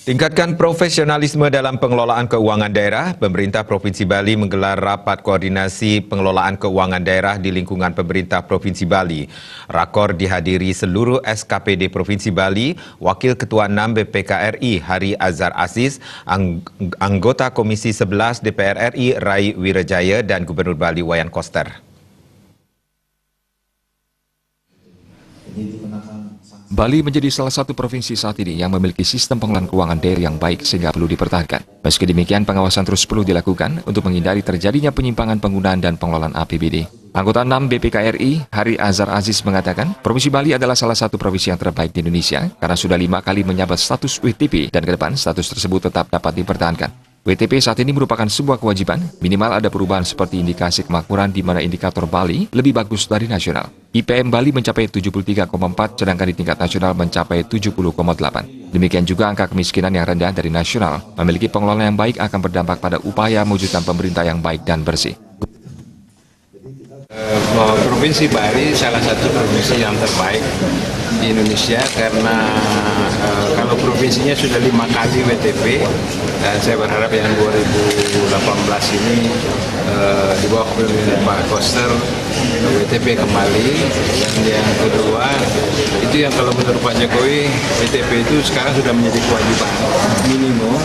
Tingkatkan profesionalisme dalam pengelolaan keuangan daerah. Pemerintah Provinsi Bali menggelar rapat koordinasi pengelolaan keuangan daerah di lingkungan pemerintah Provinsi Bali. Rakor dihadiri seluruh SKPD Provinsi Bali, Wakil Ketua 6 BPK RI Hari Azhar Aziz, anggota Komisi 11 DPR RI Rai Wirajaya dan Gubernur Bali Wayan Koster. Bali menjadi salah satu provinsi saat ini yang memiliki sistem pengelolaan keuangan daerah yang baik sehingga perlu dipertahankan. Meski demikian, pengawasan terus perlu dilakukan untuk menghindari terjadinya penyimpangan penggunaan dan pengelolaan APBD. Anggota 6 BPK RI, Hari Azhar Aziz mengatakan, Provinsi Bali adalah salah satu provinsi yang terbaik di Indonesia karena sudah 5 kali menjabat status WTP dan ke depan status tersebut tetap dapat dipertahankan. WTP saat ini merupakan sebuah kewajiban, minimal ada perubahan seperti indikasi kemakmuran di mana indikator Bali lebih bagus dari nasional. IPM Bali mencapai 73,4, sedangkan di tingkat nasional mencapai 70,8. Demikian juga angka kemiskinan yang rendah dari nasional. Memiliki pengelolaan yang baik akan berdampak pada upaya mewujudkan pemerintah yang baik dan bersih. Provinsi Bali salah satu provinsi yang terbaik di Indonesia karena kalau provinsinya sudah 5 kali WTP dan saya berharap yang 2018 ini di bawah kepemimpinan Pak Koster WTP kembali. Dan yang kedua itu yang kalau menurut Pak Jokowi WTP itu sekarang sudah menjadi kewajiban minimum,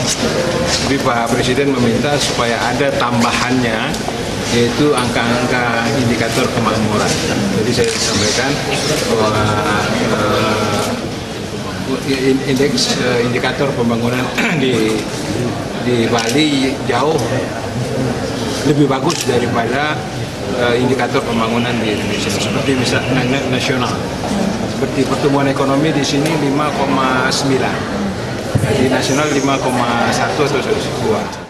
tapi Pak Presiden meminta supaya ada tambahannya yaitu angka-angka indikator kemakmuran. Jadi saya sampaikan bahwa indeks indikator pembangunan di Bali jauh lebih bagus daripada indikator pembangunan di Indonesia, seperti misalnya nasional. Seperti pertumbuhan ekonomi di sini 5,9, di nasional 5,1 atau 2.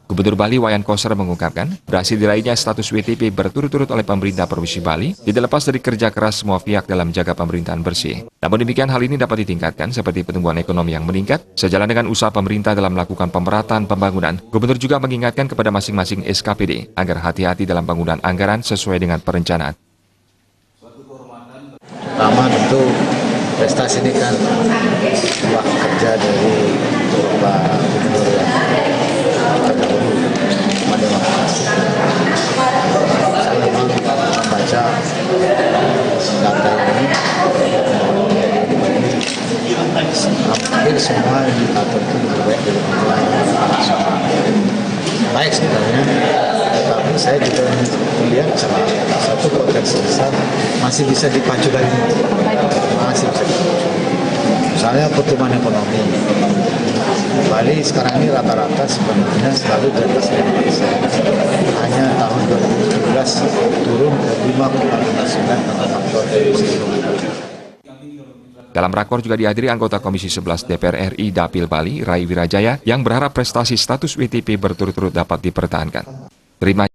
Gubernur Bali Wayan Koster mengungkapkan, berhasil diraihnya status WTP berturut-turut oleh pemerintah Provinsi Bali, tidak lepas dari kerja keras semua pihak dalam menjaga pemerintahan bersih. Namun demikian hal ini dapat ditingkatkan seperti pertumbuhan ekonomi yang meningkat, sejalan dengan usaha pemerintah dalam melakukan pemerataan pembangunan. Gubernur juga mengingatkan kepada masing-masing SKPD agar hati-hati dalam penggunaan anggaran sesuai dengan perencanaan. Pertama tentu prestasi ini kan sebuah kerja dari Pak Gubernur yang saya memang membaca data ini, hampir semua indikator itu lebih baik dari nasional. Baik sebenarnya, tetapi saya juga melihat salah satu potensi besar masih bisa dipacu lagi, masih bisa dipacu. Misalnya pertumbuhan ekonomi. Bali sekarang ini rata-rata sebenarnya selalu di atas 5%. Hanya tahun 2017 turun ke 5,9 karena faktor sebelumnya. Dalam rakor juga dihadiri anggota Komisi 11 DPR RI Dapil Bali, Rai Wirajaya, yang berharap prestasi status WTP berturut-turut dapat dipertahankan. Terima